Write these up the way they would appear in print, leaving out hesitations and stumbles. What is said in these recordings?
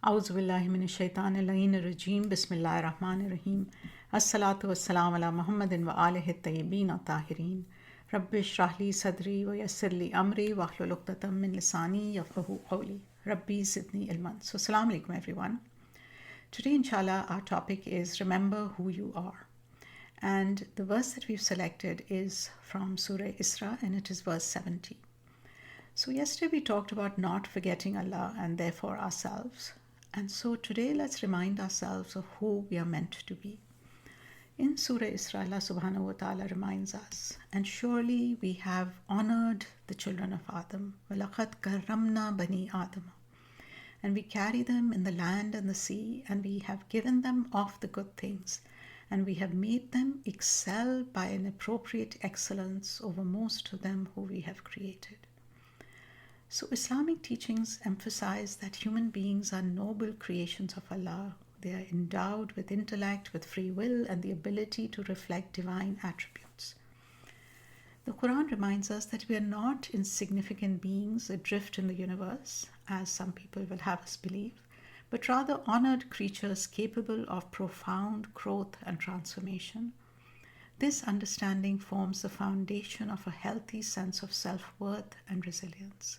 A'udhu billahi minash shaitanir rajim. Bismillahir rahmanir rahim. As-salatu was-salam ala Muhammadin wa alihi at-tayyibin at-tahirin. Rabbi shrah li sadri wa yassir li amri wa hlul 'uqdatam min lisani yafqahu qawli. Rabbi zidni ilman. So, assalamu alaikum everyone. Today, inshallah, our topic is remember who you are. And the verse that we've selected is from Surah Al-Isra, and it is verse 70. So yesterday we talked about not forgetting Allah and therefore ourselves. And so today let's remind ourselves of who we are meant to be. In Surah Isra, Allah subhanahu wa ta'ala reminds us, and surely we have honored the children of Adam. وَلَقَدْ كَرَّمْنَا بَنِي آدَمَ. And we carry them in the land and the sea, and we have given them of the good things, and we have made them excel by an appropriate excellence over most of them who we have created. So Islamic teachings emphasize that human beings are noble creations of Allah. They are endowed with intellect, with free will, and the ability to reflect divine attributes. The Quran reminds us that we are not insignificant beings adrift in the universe, as some people will have us believe, but rather honored creatures capable of profound growth and transformation. This understanding forms the foundation of a healthy sense of self-worth and resilience.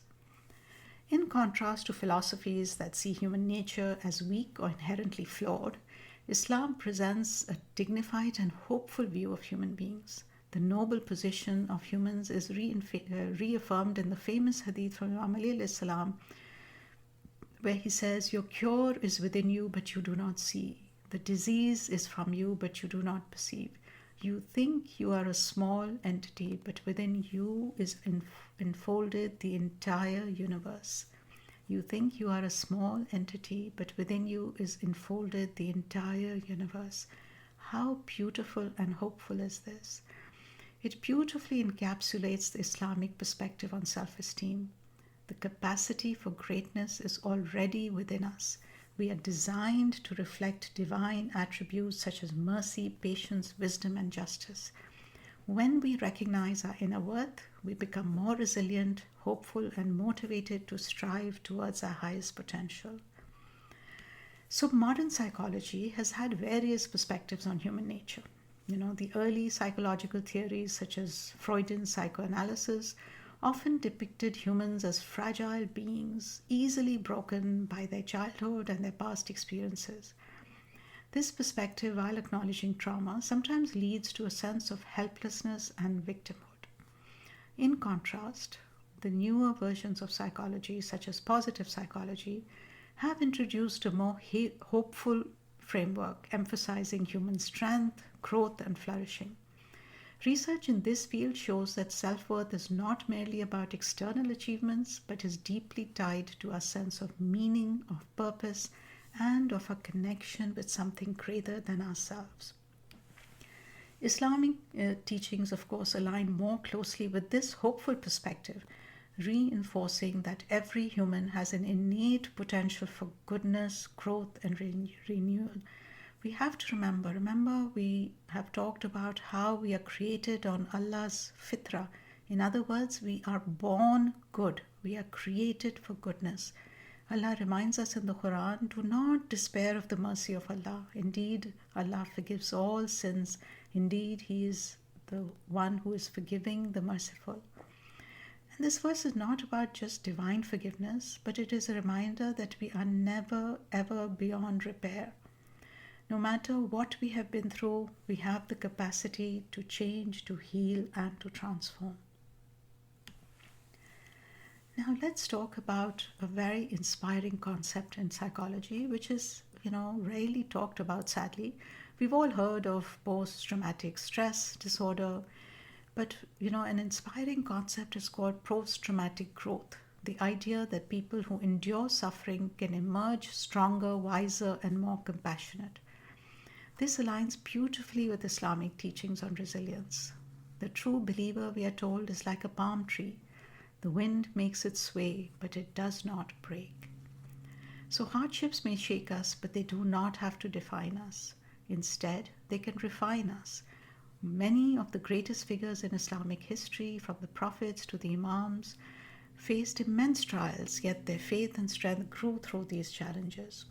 In contrast to philosophies that see human nature as weak or inherently flawed, Islam presents a dignified and hopeful view of human beings. The noble position of humans is reaffirmed in the famous hadith from Imam Ali salam, where he says, "Your cure is within you, but you do not see. The disease is from you, but you do not perceive. You think you are a small entity, but within you is enfolded the entire universe. You think you are a small entity, but within you is enfolded the entire universe." How beautiful and hopeful is this? It beautifully encapsulates the Islamic perspective on self-esteem. The capacity for greatness is already within us. We are designed to reflect divine attributes such as mercy, patience, wisdom, and justice. When we recognize our inner worth, we become more resilient, hopeful, and motivated to strive towards our highest potential. So modern psychology has had various perspectives on human nature. The early psychological theories such as Freudian psychoanalysis often depicted humans as fragile beings, easily broken by their childhood and their past experiences. This perspective, while acknowledging trauma, sometimes leads to a sense of helplessness and victimhood. In contrast, the newer versions of psychology, such as positive psychology, have introduced a more hopeful framework, emphasizing human strength, growth, and flourishing. Research in this field shows that self-worth is not merely about external achievements, but is deeply tied to our sense of meaning, of purpose, and of a connection with something greater than ourselves. Islamic teachings, of course, align more closely with this hopeful perspective, reinforcing that every human has an innate potential for goodness, growth, and renewal. We have to remember we have talked about how we are created on Allah's fitra. In other words, we are born good. We are created for goodness. Allah reminds us in the Quran, "Do not despair of the mercy of Allah. Indeed, Allah forgives all sins. Indeed, He is the one who is forgiving, the merciful." And this verse is not about just divine forgiveness, but it is a reminder that we are never ever beyond repair. No matter what we have been through, we have the capacity to change, to heal, and to transform. Now let's talk about a very inspiring concept in psychology, which is, rarely talked about, sadly. We've all heard of post-traumatic stress disorder, but, an inspiring concept is called post-traumatic growth. The idea that people who endure suffering can emerge stronger, wiser, and more compassionate. This aligns beautifully with Islamic teachings on resilience. The true believer, we are told, is like a palm tree. The wind makes it sway, but it does not break. So hardships may shake us, but they do not have to define us. Instead, they can refine us. Many of the greatest figures in Islamic history, from the prophets to the imams, faced immense trials, yet their faith and strength grew through these challenges.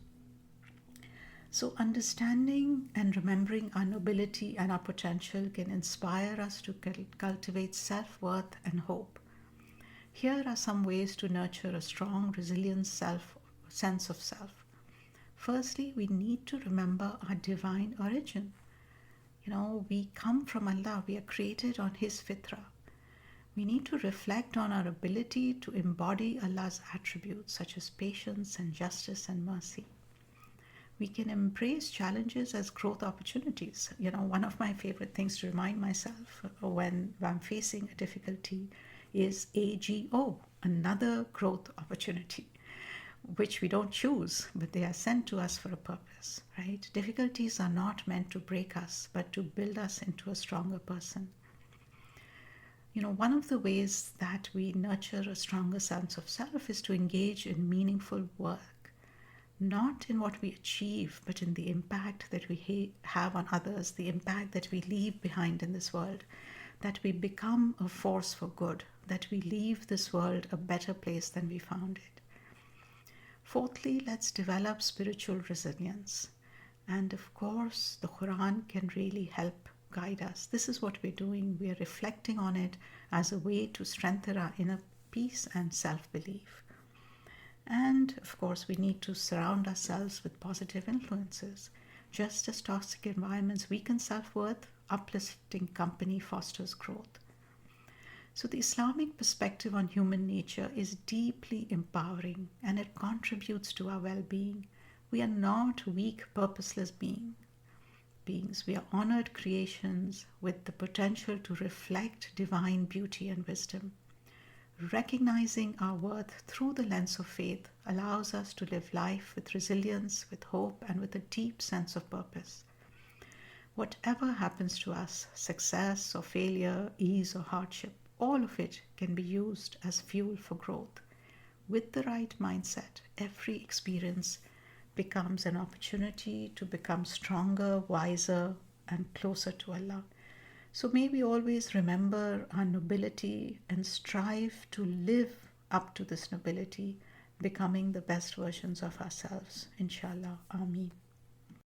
So, understanding and remembering our nobility and our potential can inspire us to cultivate self worth and hope. Here are some ways to nurture a strong, resilient sense of self. Firstly, we need to remember our divine origin. We come from Allah, we are created on His fitrah. We need to reflect on our ability to embody Allah's attributes such as patience and justice and mercy. We can embrace challenges as growth opportunities. One of my favorite things to remind myself when I'm facing a difficulty is AGO, another growth opportunity, which we don't choose, but they are sent to us for a purpose, right? Difficulties are not meant to break us, but to build us into a stronger person. One of the ways that we nurture a stronger sense of self is to engage in meaningful work, not in what we achieve, but in the impact that we have on others, the impact that we leave behind in this world, that we become a force for good, that we leave this world a better place than we found it. Fourthly, let's develop spiritual resilience. And of course, the Quran can really help guide us. This is what we're doing. We are reflecting on it as a way to strengthen our inner peace and self-belief. And of course, we need to surround ourselves with positive influences. Just as toxic environments weaken self-worth, uplifting company fosters growth. So the Islamic perspective on human nature is deeply empowering and it contributes to our well-being. We are not weak, purposeless beings. We are honored creations with the potential to reflect divine beauty and wisdom. Recognizing our worth through the lens of faith allows us to live life with resilience, with hope, and with a deep sense of purpose. Whatever happens to us, success or failure, ease or hardship, all of it can be used as fuel for growth. With the right mindset, every experience becomes an opportunity to become stronger, wiser, and closer to Allah. So may we always remember our nobility and strive to live up to this nobility, becoming the best versions of ourselves. Inshallah. Ameen.